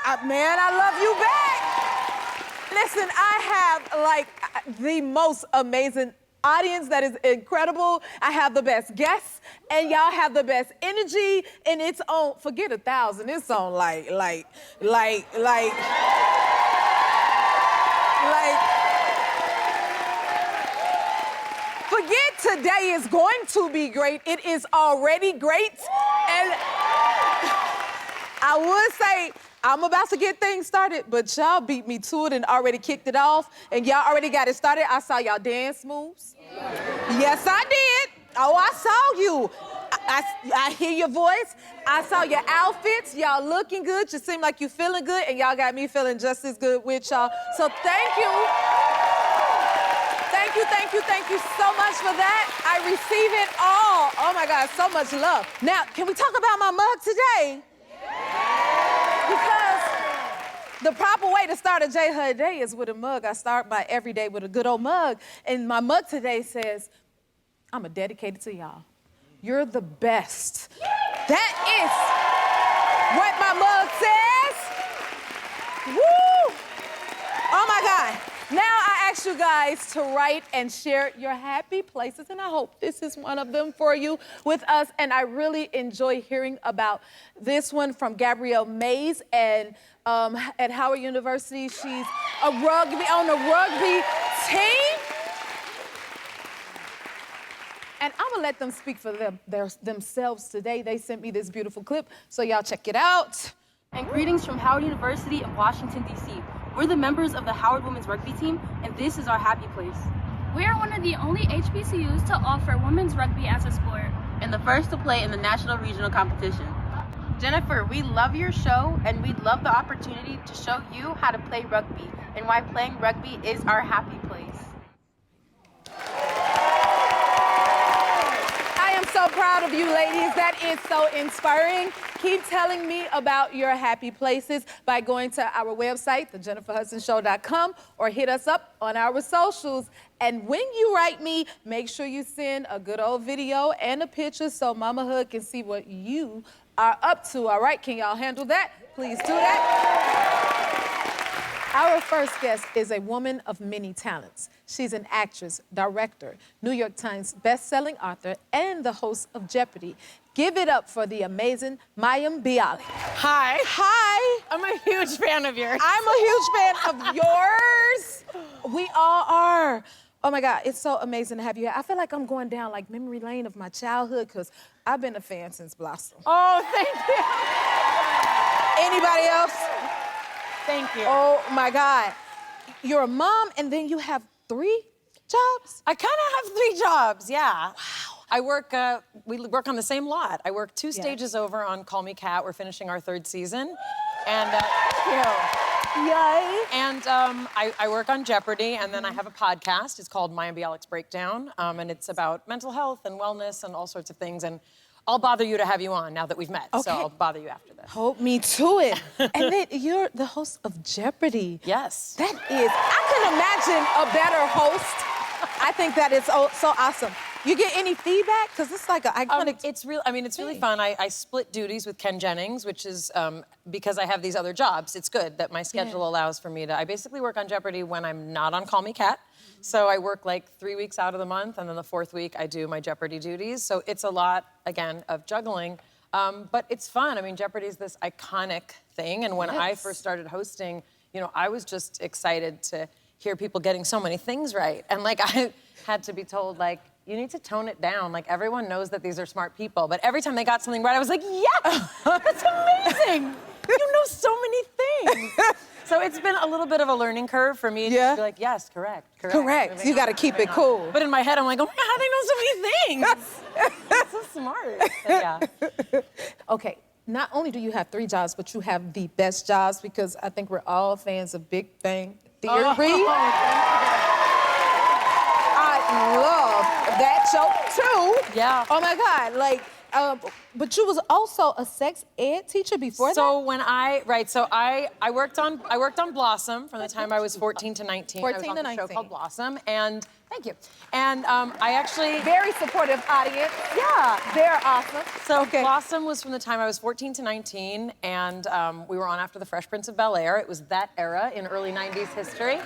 Man, I love you back. Listen, I have like the most amazing audience that is incredible. I have the best guests, and y'all have the best energy, and it's on, forget 1,000, it's on like, forget today is going to be great. It is already great. And I would say, I'm about to get things started, but y'all beat me to it and already kicked it off, and y'all already got it started. I saw y'all dance moves. Yes, I did. Oh, I saw you. I hear your voice. I saw your outfits. Y'all looking good. You seem like you feeling good, and y'all got me feeling just as good with y'all. So thank you. Thank you so much for that. I receive it all. Oh my God, so much love. Now, can we talk about my mug today? Because the proper way to start a J Hud day is with a mug. I start my every day with a good old mug. And my mug today says, I'm dedicated to y'all. You're the best. That is what my mug says. Woo! Oh my God. Now I ask you guys to write and share your happy places, and I hope this is one of them for you with us. And I really enjoy hearing about this one from Gabrielle Mays and at Howard University. She's on the rugby team. And I'm gonna let them speak for themselves today. They sent me this beautiful clip, so y'all check it out. And greetings from Howard University in Washington, D.C. We're the members of the Howard Women's Rugby Team, and this is our happy place. We are one of the only HBCUs to offer women's rugby as a sport. And the first to play in the national regional competition. Jennifer, we love your show, and we'd love the opportunity to show you how to play rugby and why playing rugby is our happy place. I am so proud of you, ladies. That is so inspiring. Keep telling me about your happy places by going to our website, thejenniferhudsonshow.com, or hit us up on our socials. And when you write me, make sure you send a good old video and a picture so Mama Hood can see what you are up to. All right, can y'all handle that? Please do that. Our first guest is a woman of many talents. She's an actress, director, New York Times best-selling author, and the host of Jeopardy! Give it up for the amazing Mayim Bialik. Hi. Hi. I'm a huge fan of yours. I'm a huge fan of yours. We all are. Oh my God, it's so amazing to have you here. I feel like I'm going down like memory lane of my childhood because I've been a fan since Blossom. Oh, thank you. Anybody else? Thank you. Oh my God. You're a mom and then you have 3 jobs? I kind of have 3 jobs, yeah. Wow. I work, we work on the same lot. I work 2 stages over on Call Me Kat. We're finishing our 3rd season. And, Yay. And I work on Jeopardy! And then I have a podcast. It's called Mayim Bialik's Breakdown. And it's about mental health and wellness and all sorts of things. And I'll bother you to have you on now that we've met. Okay. So I'll bother you after this. Hold me to it. And then you're the host of Jeopardy! Yes. That is, I couldn't imagine a better host. I think that is so awesome. You get any feedback? Because it's like an iconic it's really fun. I split duties with Ken Jennings, which is because I have these other jobs. It's good that my schedule allows for me to, I basically work on Jeopardy! When I'm not on Call Me Kat. So I work like 3 weeks out of the month, and then the 4th week I do my Jeopardy! Duties. So it's a lot, again, of juggling. But it's fun. I mean, Jeopardy! Is this iconic thing. And when I first started hosting, you know, I was just excited to hear people getting so many things right. And like, I had to be told, like, you need to tone it down. Like, everyone knows that these are smart people. But every time they got something right, I was like, yes, that's amazing. You know so many things. So it's been a little bit of a learning curve for me to be like, yes, correct. You got to keep it cool. But in my head, I'm like, oh my God, they know so many things. That's so smart. But yeah. Okay, not only do you have 3 jobs, but you have the best jobs because I think we're all fans of Big Bang Theory. I love that show too. Yeah. Oh my God, like But you was also a sex ed teacher before that? So when I worked on Blossom from the time I was 14 to 19. 14 I was on to the show 19. called Blossom, and thank you. And I actually Very supportive audience. yeah. They're awesome. So Blossom was from the time I was 14 to 19, and we were on after the Fresh Prince of Bel-Air. It was that era in early 90s history.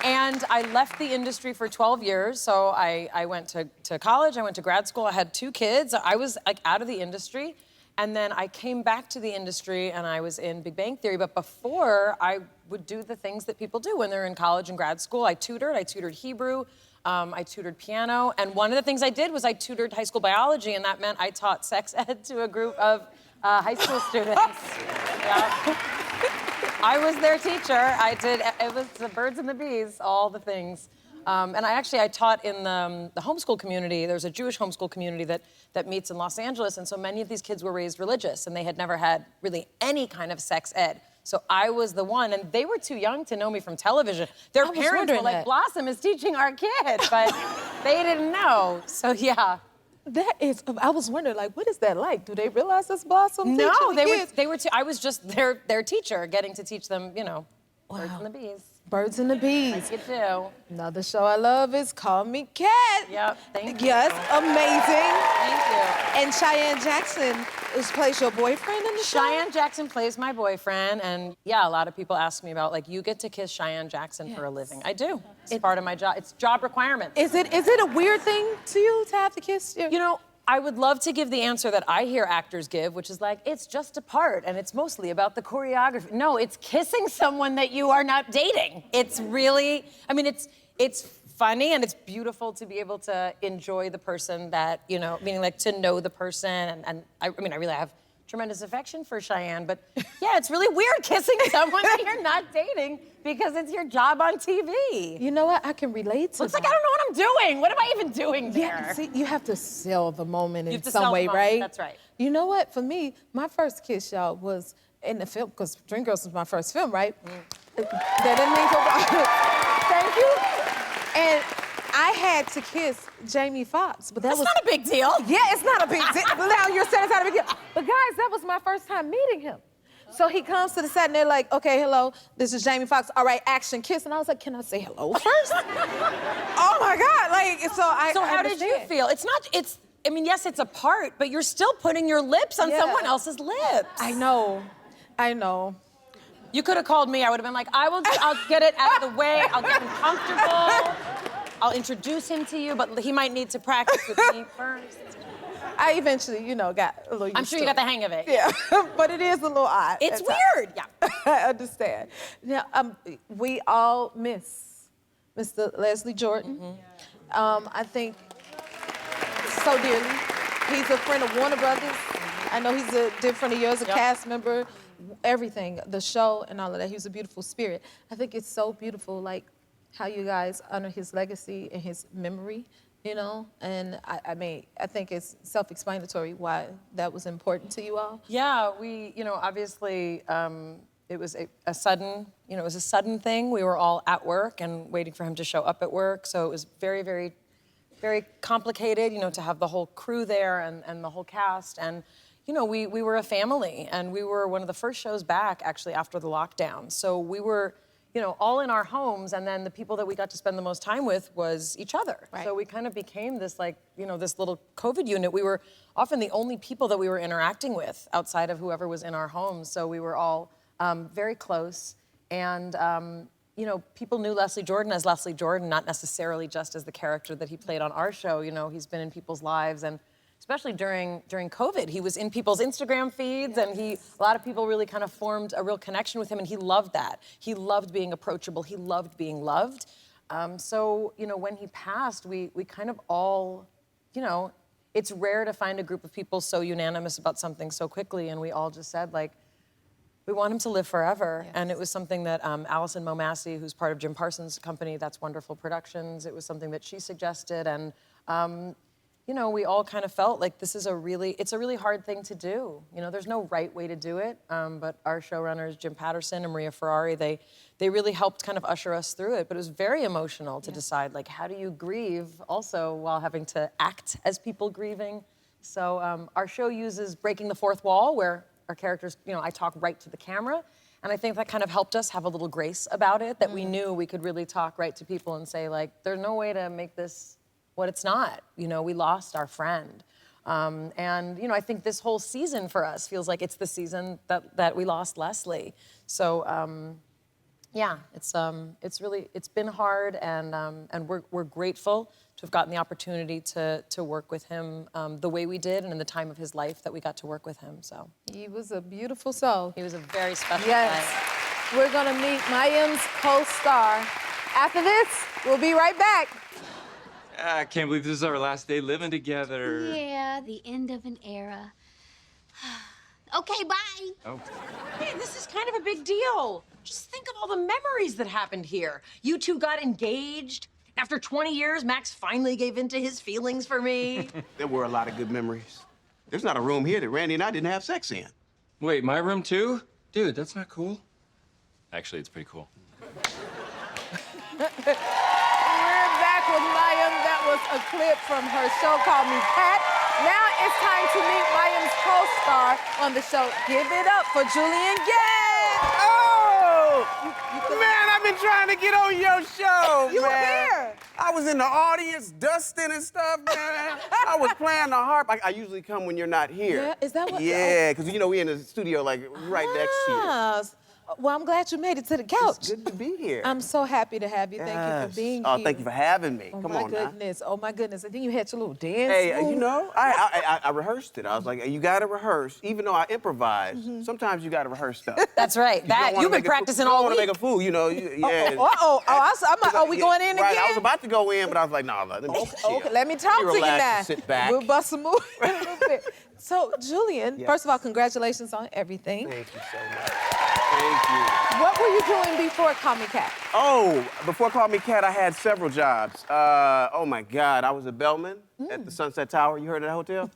And I left the industry for 12 years. So I went to college, I went to grad school, I had 2 kids. I was like out of the industry. And then I came back to the industry and I was in Big Bang Theory. But before, I would do the things that people do when they're in college and grad school. I tutored Hebrew, I tutored piano. And one of the things I did was I tutored high school biology, and that meant I taught sex ed to a group of high school students. Yeah. I was their teacher. It was the birds and the bees, all the things. And I taught in the homeschool community. There's a Jewish homeschool community that meets in Los Angeles, and so many of these kids were raised religious, and they had never had really any kind of sex ed. So I was the one, and they were too young to know me from television. Their parents were like, Blossom is teaching our kid, but they didn't know. So yeah. I was wondering, like, what is that like? Do they realize that's Blossom? No, kids? I was just their teacher, getting to teach them, birds and the bees. Birds and the Bees. Like you do. Another show I love is Call Me Cat. Yep, thank you. Yes, amazing. Thank you. And Cheyenne Jackson plays your boyfriend in the show? Cheyenne Jackson plays my boyfriend, and yeah, a lot of people ask me about, like, you get to kiss Cheyenne Jackson for a living. I do. It's part of my job. It's job requirement. Is it a weird thing to you to have to kiss you? You know, I would love to give the answer that I hear actors give, which is like, it's just a part, and it's mostly about the choreography. No, it's kissing someone that you are not dating. It's really, it's funny and it's beautiful to be able to enjoy the person that, meaning like to know the person. And I really have tremendous affection for Cheyenne, but yeah, it's really weird kissing someone that you're not dating because it's your job on TV. You know what? I can relate to It's like, I don't know what I'm doing. What am I even doing there? Yeah, see, you have to sell the moment in to some sell the way, moment. right? That's right. You know what? For me, my first kiss, y'all, was in the film, because Dreamgirls was my first film, right? That didn't mean to... Thank you. And I had to kiss Jamie Foxx, but That's not a big deal. Yeah, it's not a big deal. Now you're saying it's not a big deal. But guys, that was my first time meeting him. So he comes to the set and they're like, okay, hello, this is Jamie Foxx. All right, action, kiss. And I was like, can I say hello first? Oh my God, So how did you feel? Yes, it's a part, but you're still putting your lips on someone else's lips. I know. You could have called me. I would have been like, I'll get it out of the way. I'll get him comfortable. I'll introduce him to you, but he might need to practice with me first. I eventually, got a little used I'm sure to you got the hang of it. Yeah, but it is a little odd. It's at times. weird, yeah. I understand. Now, we all miss Mr. Leslie Jordan. I think so dearly. He's a friend of Warner Brothers. I know he's a dear friend of yours, a cast member, everything, the show and all of that. He was a beautiful spirit. I think it's so beautiful, like, how you guys honor his legacy and his memory, and I think it's self-explanatory why that was important to you all. Yeah, we, obviously, it was a sudden thing. We were all at work and waiting for him to show up at work, so it was very, very, very complicated, to have the whole crew there and the whole cast, and we were a family, and we were one of the first shows back, actually, after the lockdown, so we were all in our homes, and then the people that we got to spend the most time with was each other. Right. So we kind of became this, this little COVID unit. We were often the only people that we were interacting with outside of whoever was in our homes. So we were all very close. And, people knew Leslie Jordan as Leslie Jordan, not necessarily just as the character that he played on our show. He's been in people's lives, and especially during COVID, he was in people's Instagram feeds, and a lot of people really kind of formed a real connection with him, and he loved that. He loved being approachable. He loved being loved. So, when he passed, we kind of all, it's rare to find a group of people so unanimous about something so quickly, and we all just said, like, we want him to live forever. Yes. And it was something that Allison Momassey, who's part of Jim Parsons' company, That's Wonderful Productions, it was something that she suggested, and we all kind of felt like it's a really hard thing to do. There's no right way to do it, but our showrunners, Jim Patterson and Maria Ferrari, they really helped kind of usher us through it. But it was very emotional to decide, like, how do you grieve also while having to act as people grieving? So our show uses breaking the fourth wall, where our characters, I talk right to the camera. And I think that kind of helped us have a little grace about it, that we knew we could really talk right to people and say, like, there's no way to make this what it's not. We lost our friend. And I think this whole season for us feels like it's the season that we lost Leslie. So yeah, it's been hard, and we're grateful to have gotten the opportunity to work with him the way we did, and in the time of his life that we got to work with him. So He was a beautiful soul. he was a very special Yes. guy. We're gonna meet Mayim's co-star. After this, we'll be right back. I can't believe this is our last day living together. Yeah, the end of an era. Okay, bye. Oh, Hey, this is kind of a big deal. Just think of all the memories that happened here. You two got engaged. After 20 years, Max finally gave in to his feelings for me. There were a lot of good memories. There's not a room here that Randy and I didn't have sex in. wait, my room too? Dude, that's not cool. Actually, it's pretty cool. We're back with Mayim. That was a clip from her show called Me Cat. Now it's time to meet Mayim's co-star on the show. Give it up for Julian Gant. Oh! Man, I've been trying to get on your show, You were man. here. I was in the audience dusting and stuff, man. I was playing the harp. I usually come when you're not here. Yeah, is that what- Yeah, because, we in the studio, like, right next to you. Ah, well, I'm glad you made it to the couch. It's good to be here. I'm so happy to have you. Thank you for being Oh, here. thank you for having me. Oh, Come my on now. goodness. Oh, my goodness. And then you had your little dance. Hey, move. I rehearsed it. I was like, you gotta rehearse. Even though I improvise, sometimes you gotta rehearse stuff. That's right. You've been practicing all I don't week. want to make a fool, yeah. Are we going in right, again? I was about to go in, but I was like, no, let me chill. Okay, let me talk to you relax now. and sit back. We'll bust a move in a little bit. So, Julian, Yes. first of all, congratulations on everything. Thank you so much. Thank you. What were you doing before Call Me Cat? Oh, before Call Me Cat, I had several jobs. Oh my God, I was a bellman at the Sunset Tower. You heard of that hotel?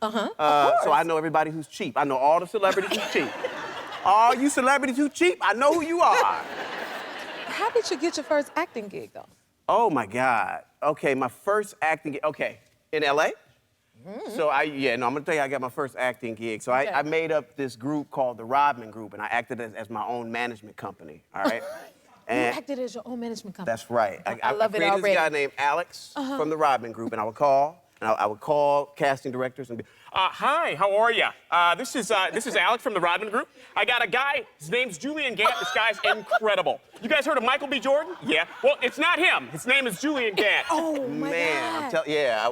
So I know everybody who's cheap. I know all the celebrities who's cheap. All you celebrities who cheap, I know who you are. How did you get your first acting gig, though? Oh my God. Okay, my first acting gig. Okay, in LA. So I'm gonna tell you, I got my first acting gig. So I made up this group called the Rodman Group, and I acted as my own management company. All right. You acted as your own management company. That's right. I love it created already. this guy named Alex from the Rodman Group, and I would call casting directors and be, Hi, how are you? This is Alex from the Rodman Group. I got a guy, his name's Julian Gant. This guy's incredible. You guys heard of Michael B. Jordan? Yeah. Well, it's not him. His name is Julian Gant. Oh, my man, God. yeah.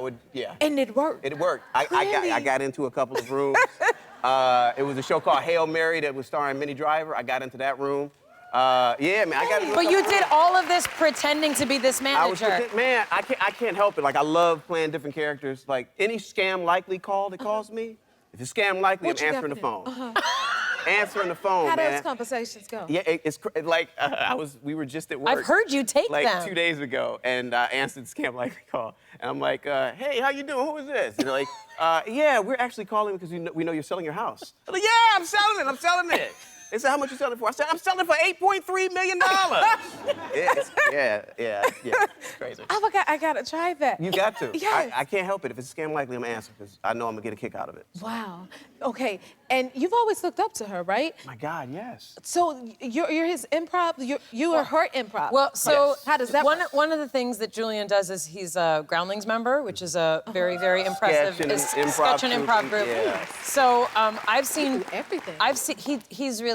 And it worked. It worked. I Really? got into a couple of rooms. It was a show called Hail Mary that was starring Minnie Driver. I got into that room. Yeah, man, I got into a But couple you of did rooms. all of this pretending to be this manager. Man, I can't help it. Like, I love playing different characters. Like, any Scam Likely call that calls me, if it's Scam Likely, What you I'm got answering the for phone. Answering the phone, How man. those conversations go? Yeah, we were just at work. I've heard you take like them. 2 days ago, and I answered the Scam Likely call. And I'm like, hey, how you doing? Who is this? And they're like, yeah, we're actually calling because we know you're selling your house. I'm like, yeah, I'm selling it. They said, how much you selling it for? I said, I'm selling it for $8.3 million. Yeah, it's crazy. I gotta try that. You got to. Yes. I can't help it. If it's Scam Likely, I'm answering because I know I'm gonna get a kick out of it. Wow. Okay. And you've always looked up to her, right? My God, yes. So you're his improv. You are her improv. Well, so how does that work? one of the things that Julian does is he's a Groundlings member, which is a very, very impressive Sketch and improv sketch and improv troupe, group. yeah. So I've seen everything.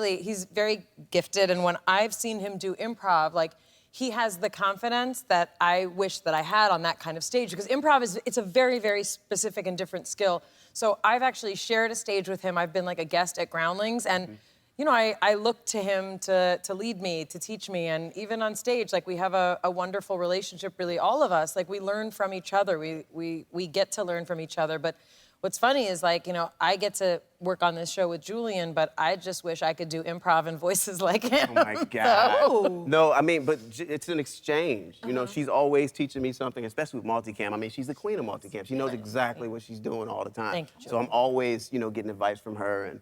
he's very gifted, and when I've seen him do improv, like, he has the confidence that I wish that I had on that kind of stage, because improv it's a very, very specific and different skill. So I've actually shared a stage with him. I've been like a guest at Groundlings, and I look to him to lead me, to teach me, and even on stage, like, we have a wonderful relationship, really, all of us. Like, we learn from each other. We get to learn from each other, but what's funny is, like, I get to work on this show with Julian, but I just wish I could do improv and voices like him. Oh my God. No, I mean, but it's an exchange. She's always teaching me something, especially with multicam. I mean, she's the queen of multicam. She knows exactly what she's doing all the time. Thank you, so I'm always, getting advice from her, and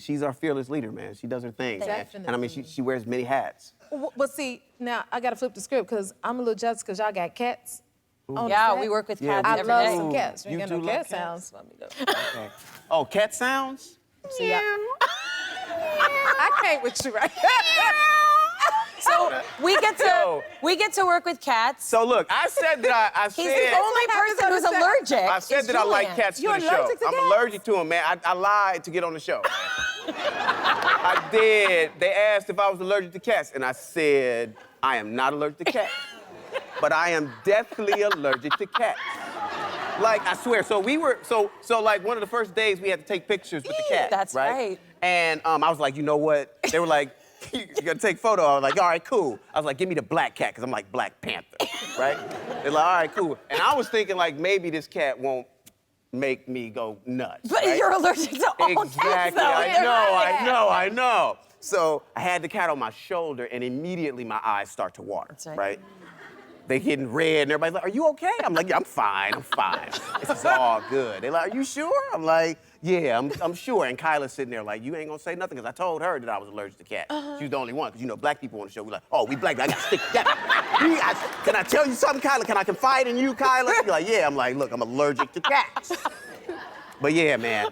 she's our fearless leader, man. She does her thing. Definitely. And I mean, she wears many hats. Well, see, now I gotta flip the script because I'm a little jealous because y'all got cats. Yeah, we work with cats I every love day. some cats. You You ain't got do no love cat cats? sounds. Let me go. Okay. Oh, cat sounds? See, I can't with you right So we get to work with cats. So look, I said that I He's said... the only person who's allergic. I said that I like cats You're for the show. allergic to I'm cats? allergic to them, man. I lied to get on the show. I did. They asked if I was allergic to cats, and I said, I am not allergic to cats. But I am deathly allergic to cats. Like, I swear. So we were, so like one of the first days we had to take pictures with the cat. That's right. And I was like, you know what? They were like, you gotta take a photo. I was like, all right, cool. I was like, give me the black cat, because I'm like Black Panther, right? They're like, all right, cool. And I was thinking like maybe this cat won't make me go nuts. But right? you're allergic to all cats, Exactly. though. I know. So I had the cat on my shoulder, and immediately my eyes start to water, That's right. right? They getting red, and everybody's like, are you okay? I'm like, yeah, I'm fine. This is all good. They're like, are you sure? I'm like, yeah, I'm sure. And Kyla's sitting there like, you ain't gonna say nothing, because I told her that I was allergic to cats. She was the only one, because you know, black people on the show, we like, oh, we black, I gotta stick together. Can I tell you something, Kyla? Can I confide in you, Kyla? You're like, yeah. I'm like, look, I'm allergic to cats. But yeah, man,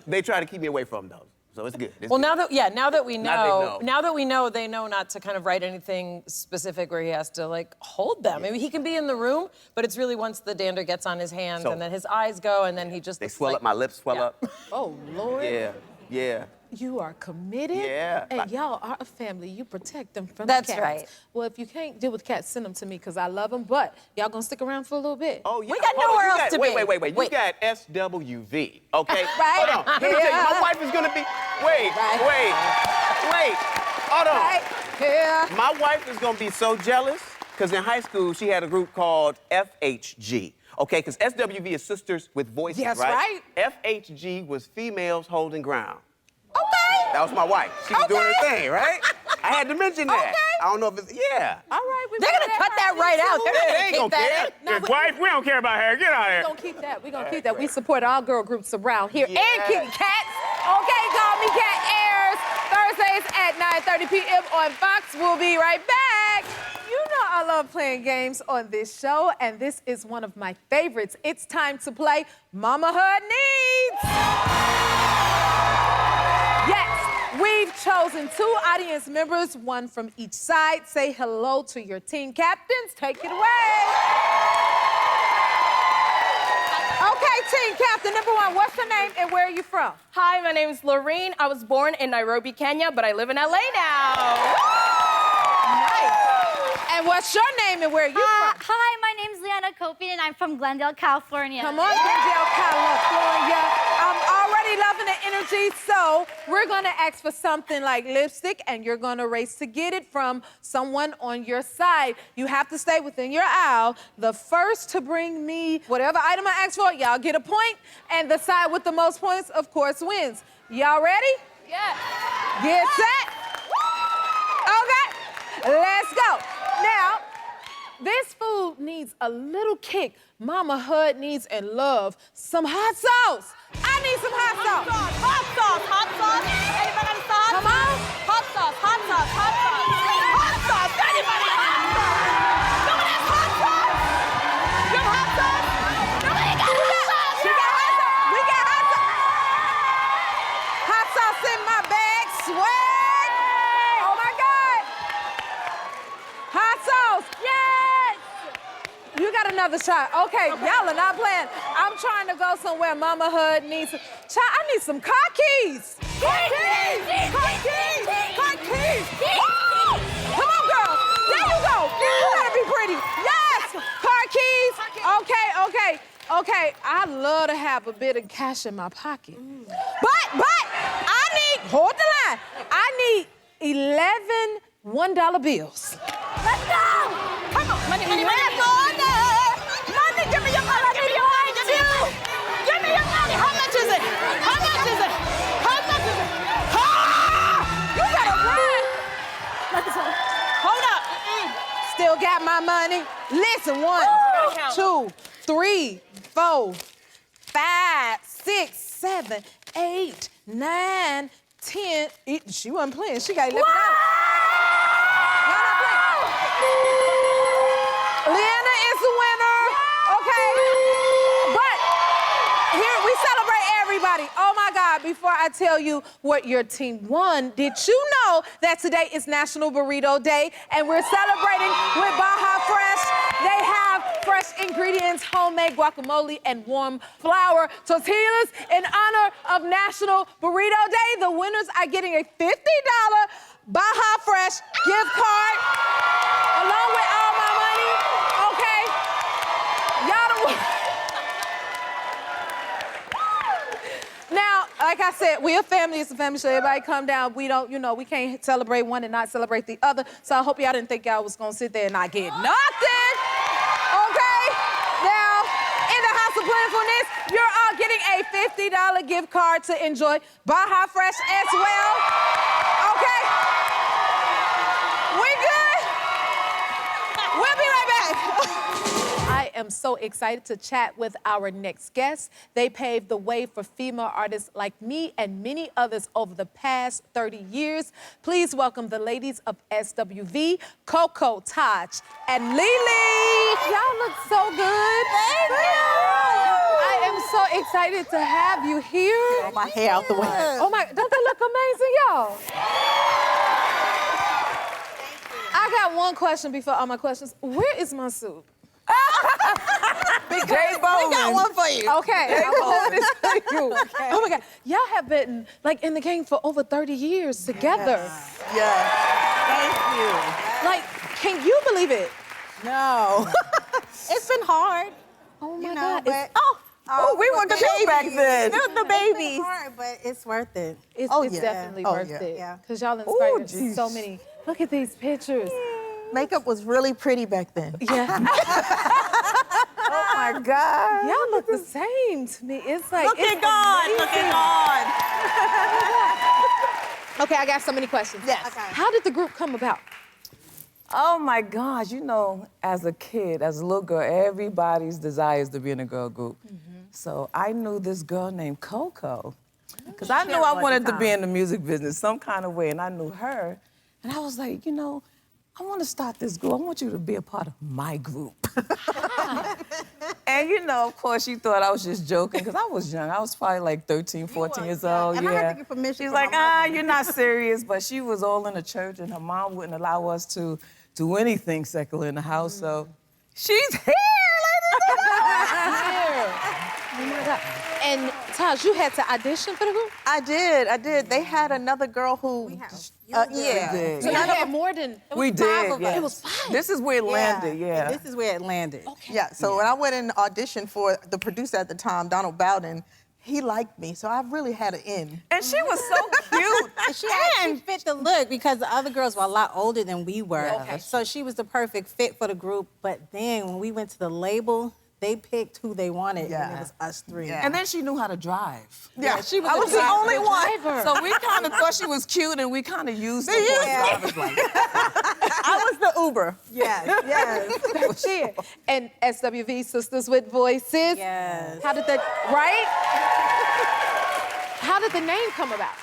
they try to keep me away from those. So it's good. Well, now that we know, they know not to kind of write anything specific where he has to like hold them. Maybe he can be in the room, but it's really once the dander gets on his hands, So- and then his eyes go, and then he just They looks swell like, up, my lips swell up. Oh, Lord. Yeah. You are committed. Yeah. And y'all are a family. You protect them from That's the cats. right. Well, if you can't deal with cats, send them to me, because I love them. But y'all gonna stick around for a little bit. Oh, yeah. We got Hold on, nowhere you else to wait, be. Wait. You got SWV, okay? Right. Hold on. Let me tell you, my wife is gonna be. Wait. Hold on. Right here. My wife is gonna be so jealous, because in high school she had a group called FHG. Okay, because SWV is Sisters with Voices, Yes, right? FHG was Females Holding Ground. Okay. That was my wife. She was doing her thing, right? I had to mention that. Okay. I don't know if it's, yeah. All right. They're gonna cut that right out. They're They not ain't gonna gonna keep care. that. No, His wife, we don't care about her. Get out of We're here. gonna keep that. We're gonna keep that. We support all girl groups around here. Yeah. And kitty cats. Okay, Call Me Cat airs Thursdays at 9:30 p.m. on Fox. We'll be right back. You know I love playing games on this show, and this is one of my favorites. It's time to play Mamahood Needs. Yes, we've chosen 2 audience members, one from each side. Say hello to your team captains. Take it away. Okay, team captain number 1, what's your name and where are you from? Hi, my name is Lorene. I was born in Nairobi, Kenya, but I live in LA now. Nice. And what's your name and where are you from? Hi, my name's Liana Copian, and I'm from Glendale, California. Come on, Glendale, California. I'm already loving the energy, so we're gonna ask for something like lipstick, and you're gonna race to get it from someone on your side. You have to stay within your aisle. The first to bring me whatever item I ask for, y'all get a point, and the side with the most points, of course, wins. Y'all ready? Yeah. Get set. Okay, let's go. Now, this food needs a little kick. Mama Hood needs and love some hot sauce. I need some hot sauce. Hot sauce. Anybody got a sauce? Come on. Hot sauce. Hot sauce. Anybody got hot sauce? No one has hot sauce. You have hot sauce? Nobody got hot sauce. We got hot sauce. We got hot sauce. Hot sauce in my bag. Swag. Oh my God. Hot sauce. Yes. You got another shot. Okay, y'all are not playing. I'm trying to go somewhere Mama Hood needs some. I need some car keys. Car keys. Woo! Come on, girl. There you go. You gotta be pretty. Yes. Car keys. Okay. I love to have a bit of cash in my pocket. But I need, hold the line. I need 11 $1 bills. Let's go. Come on. Money. Money, give me your money. Give me your money. Give me your money. How much is it? You better run. Hold up. Still got my money. Listen, 1, 2, 3, 4, 5, 6, 7, 8, 9, 10. She wasn't playing. She got 11 dollars. Y'all not playing. Leanna is the winner. everybody, oh my God, before I tell you what your team won, did you know that today is National Burrito Day and we're celebrating with Baja Fresh? They have fresh ingredients, homemade guacamole, and warm flour tortillas. In honor of National Burrito Day, the winners are getting a $50 Baja Fresh gift card along with all my money, okay? Y'all the Now, like I said, we're a family. It's a family show. Everybody come down. We don't, we can't celebrate one and not celebrate the other. So I hope y'all didn't think y'all was gonna sit there and not get nothing. Okay? Now, in the House of Plentifulness, you're all getting a $50 gift card to enjoy Baja Fresh as well. Okay? We good? We'll be right back. I am so excited to chat with our next guest. They paved the way for female artists like me and many others over the past 30 years. Please welcome the ladies of SWV, Coco, Taj, and Lily. Y'all look so good. Thank you. I am so excited to have you here. Get my hair out the way. Oh my, don't that look amazing, y'all? I got one question before all my questions. Where is my suit? We got one for you. Okay, I'm holding this for you. Okay. Oh my God, y'all have been like in the game for over 30 years together. Yes. Thank you. Like, can you believe it? No. It's been hard. Oh my You know, God. but- we were the babies back then. The The babies. babies. It's hard, but it's worth it. It's Oh, it's yeah. definitely Oh, worth yeah. it. Yeah. Because y'all inspired geez. so many. Look at these pictures. Makeup was really pretty back then. Yeah. Oh my God. Y'all look the same to me. It's like, Look it's at God. Look amazing. at God. Okay, I got so many questions. Yes. Okay. How did the group come about? Oh my gosh, as a kid, as a little girl, everybody's desire is to be in a girl group. So I knew this girl named Coco. Because I knew I wanted to be in the music business some kind of way, and I knew her. And I was like, I want to start this group. I want you to be a part of my group. And, of course, she thought I was just joking, because I was young. I was probably like 13, 14 years old. And I had to get permission She's from like, my mother. you're not serious. But she was all in the church, and her mom wouldn't allow us to do anything secular in the house. So she's here, Oh my God. And Taj, you had to audition for the group? I did. They had another girl who... yeah. We did. So you had more than... We did, yes. It was 5. This is where it landed, yeah. This is where it landed. Okay. Yeah, so when I went in audition for the producer at the time, Donald Bowden, he liked me, so I really had an in. And she was so cute. She actually fit the look because the other girls were a lot older than we were. Okay. So she was the perfect fit for the group. But then when we went to the label, they picked who they wanted, and it was us three. Yeah. And then she knew how to drive. Yeah, she was I a was the driver. only one. Driver. So we kind of thought she was cute, and we kind of used her for a driver's license. I was the Uber. Yes. Yeah. And SWV, Sisters with Voices. Yes. How did right? How did the name come about?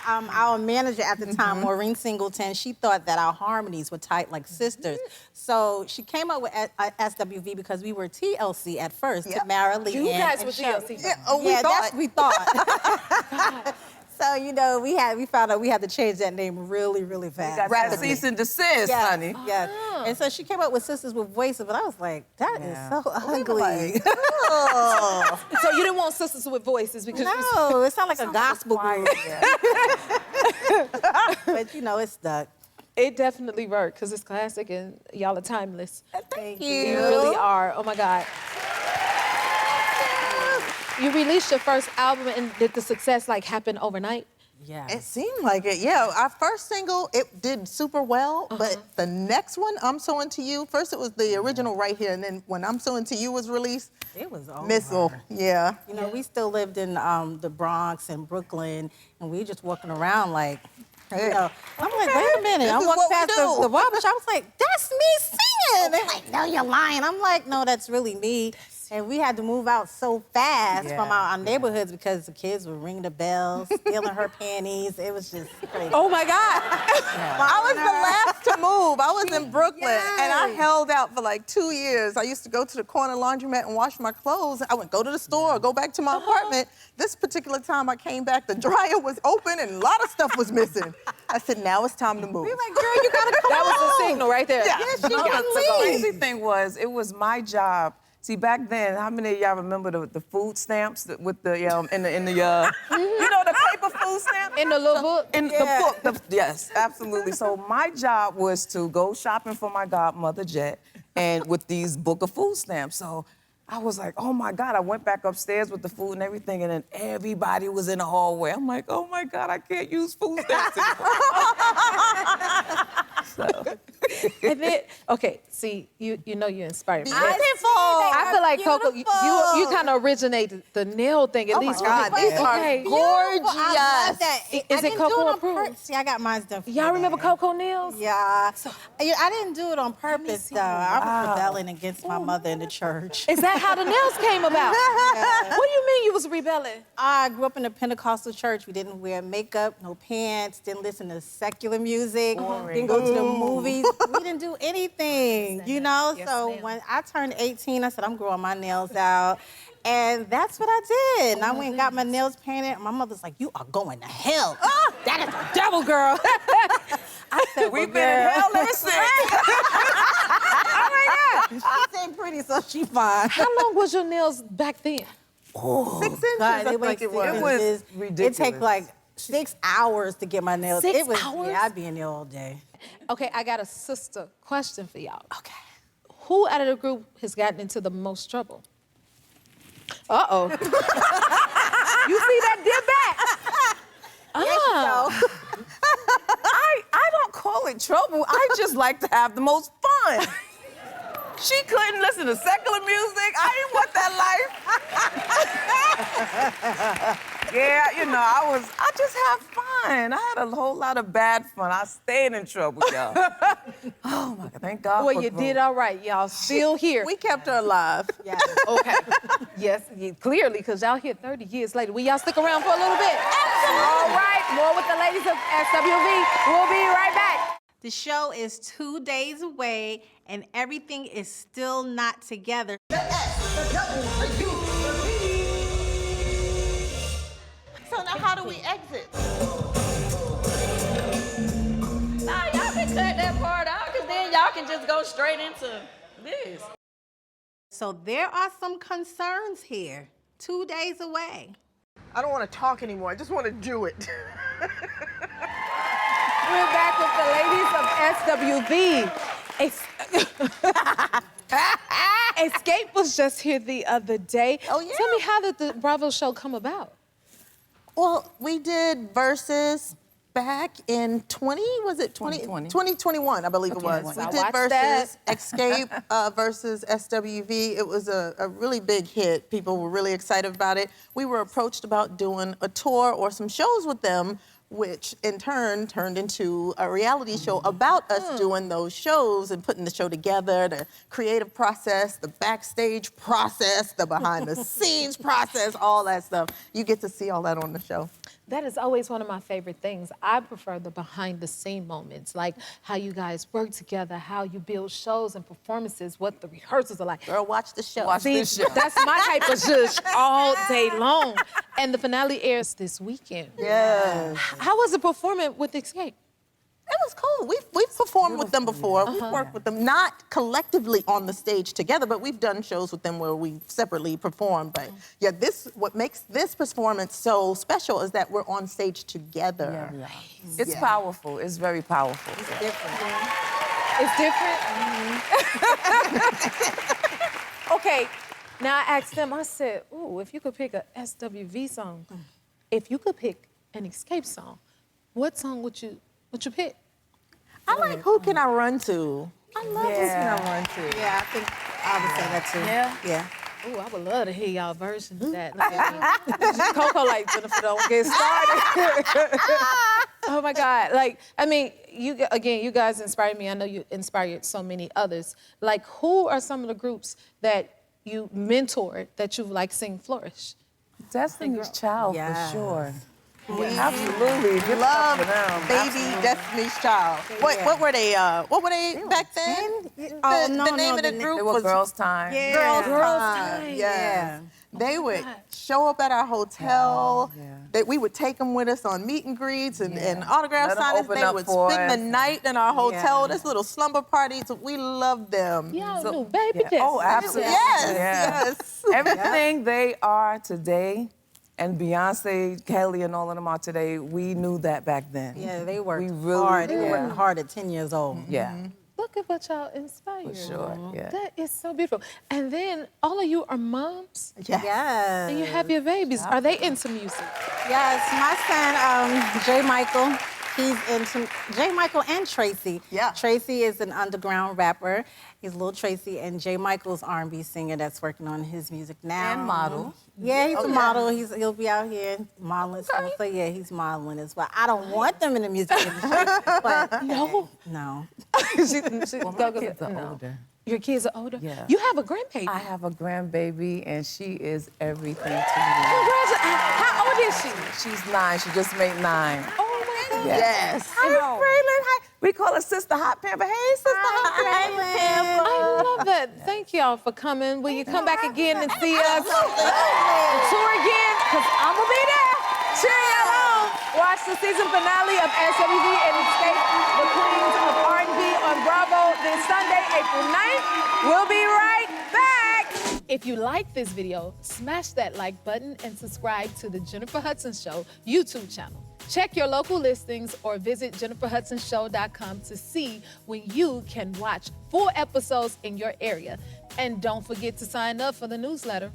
Our manager at the time, Maureen Singleton, she thought that our harmonies were tight like sisters. So she came up with SWV because we were TLC at first, Tamara, Lee, You guys and were Shirley. TLC. Yeah, That's what we thought. So, we found out we had to change that name really, really fast. Got that cease and desist, honey. Yes. And so she came up with Sisters with Voices, but I was like, that is so ugly. So you didn't want Sisters with Voices because No, it sounded like a gospel group. But, it stuck. it definitely worked because it's classic and y'all are timeless. Thank You really are. Oh my God. You released your first album, and did the success happen overnight? Yeah. It seemed like it, yeah. Our first single, it did super well, but the next one, I'm So Into You, first it was the original Right Here, and then when I'm So Into You was released, It was over. Missile, yeah. We still lived in the Bronx and Brooklyn, and we just walking around like, I'm like, wait a minute. This I'm is walking what we past do. the barber shop. I was like, that's me singing. They're like, no, you're lying. I'm like, no, that's really me. And we had to move out so fast from our neighborhoods because the kids were ringing the bells, stealing her panties. It was just crazy. Oh my God. I was the last to move. I was in Brooklyn, and I held out for like 2 years. I used to go to the corner laundromat and wash my clothes. I would go to the store, go back to my apartment. This particular time I came back, the dryer was open and a lot of stuff was missing. I said, now it's time to move. We were like, girl, you gotta come That was home. the signal right there. Yeah. Yes, she No, can the leave. crazy thing was, it was my job. See, back then, how many of y'all remember the food stamps with the you know, the paper food stamps? In the little book? In the book, yes, absolutely. So my job was to go shopping for my godmother, Jet, and with these book of food stamps. So I was like, oh my God, I went back upstairs with the food and everything, and then everybody was in the hallway. I'm like, oh my God, I can't use food stamps anymore. And then, okay, see, you know you inspired me. I feel like Coco, you kind of originated the nail thing at least. my God, for me. these are Okay. Gorgeous. I love that. Is I it didn't Coco do it on approved? purpose. See, I got mine done for Y'all remember Coco nails? Yeah. I didn't do it on purpose, though. I was rebelling against my mother in the church. Is that how the nails came about? What do you mean you was rebelling? I grew up in a Pentecostal church. We didn't wear makeup, no pants, didn't listen to secular music, didn't go to the movies. We didn't do anything, you know? So when I turned 18, I said, I'm growing my nails out. And that's what I did. And I went and got my nails painted. My mother's like, you are going to hell. That is the devil, girl. I said, We've been in hell ever since. Oh my God. She's ain't pretty, so she fine. How long was your nails back then? 6 inches, God, I it was think it was. It was ridiculous. It take like 6 hours to get my nails. 6 it was, hours? Yeah, I'd be in there all day. Okay, I got a sister question for y'all. Okay. Who out of the group has gotten into the most trouble? Uh-oh. You see that dip back? I don't call it trouble. I just like to have the most fun. She couldn't listen to secular music. I didn't want that life. Yeah, you know, I just have fun. I had a whole lot of bad fun. I stayed in trouble, y'all. Oh my God, thank God. Well, for you growth. did all right. Y'all still here. We kept her alive. Yeah. Okay. Yes, clearly, because y'all here 30 years later. Will y'all stick around for a little bit? Absolutely. All right, more with the ladies of SWV. We'll be right back. The show is 2 days away, and everything is still not together. So now how do we exit? Nah, y'all can cut that part out, because then y'all can just go straight into this. So there are some concerns here. 2 days away. I don't want to talk anymore. I just want to do it. We're back with the ladies of SWV. Escape was just here the other day. Oh, yeah. Tell me, how did the Bravo show come about? Well, we did Versus back in 2021, I believe it was. We I did watched Versus that. Escape versus SWV. It was a really big hit. People were really excited about it. We were approached about doing a tour or some shows with them, which in turn turned into a reality show about us doing those shows and putting the show together, the creative process, the backstage process, the behind the scenes process, all that stuff. You get to see all that on the show. That is always one of my favorite things. I prefer the behind-the-scene moments, like how you guys work together, how you build shows and performances, what the rehearsals are like. Girl, watch the show. Watch this show. That's my type of zhuzh all day long. And the finale airs this weekend. Yes. How was it performing with Escape? It was cool. We've performed with them before. We've worked with them, not collectively on the stage together, but we've done shows with them where we've separately performed. But yeah, what makes this performance so special is that we're on stage together. Yeah. It's powerful. It's very powerful. It's different. It's different? Okay, now I asked them, I said, ooh, if you could pick a SWV song, if you could pick an Escape song, what song would you pick? I like Who Can I Run To? I love Who Can I Run To. Yeah, I think I would say that too. Yeah? Ooh, I would love to hear y'all version of that. Coco like, Jennifer, don't get started. Oh my God. Like, I mean, you guys inspired me. I know you inspired so many others. Like, who are some of the groups that you mentored that you've like seen flourish? Destiny's Child, Yes. for sure. We Absolutely. Good love stuff for them. Baby Absolutely. Destiny's Child. What were they? What were they back then? Oh, the name of the group They were was Girls' Time. Girls' Time. Yeah. They would show up at our hotel. We would take them with us on meet and greets and autograph Let 'em signings. open They up would for spend the us. night in our hotel. Yeah. This little slumber parties. We loved them. Y'all So- knew Baby yeah. Destiny. Oh, absolutely. Yes, Yeah. yes. Everything they are today, and Beyonce, Kelly, and all of them are today, we knew that back then. Yeah, they worked We really hard. They did. were working hard at 10 years old. Yeah, Look at what y'all inspired. for sure. Yeah. That is so beautiful. And then all of you are moms, Yes. and you have your babies. Are they into music? Yes, my son, J. Michael, he's into J. Michael and Tracy. Yeah. Tracy is an underground rapper. He's Lil Tracy, and J. Michael's R&B singer that's working on his music now. And model. Yeah, he's a model. He'll be out here modeling stuff. So yeah, he's modeling as well. I don't want them in the music industry, but No. no. Well, my kids are older. Your kids are older? Yeah. You have a grandbaby. I have a grandbaby, and she is everything to me. Congratulations. How old is she? She's 9. She just made 9. Oh my God. Yes. Hi, Braylon. Hi. We call her Sister Hot Pamper. Hey, Sister Hot Pamper. I love that. Thank y'all for coming. Will you come back again and see us? Tour again, because I'm going to be there. Cheer y'all on. Watch the season finale of SWV and escape the queens of R&B on Bravo this Sunday, April 9th. We'll be right back. If you like this video, smash that like button and subscribe to the Jennifer Hudson Show YouTube channel. Check your local listings or visit jenniferhudsonshow.com to see when you can watch full episodes in your area. And don't forget to sign up for the newsletter.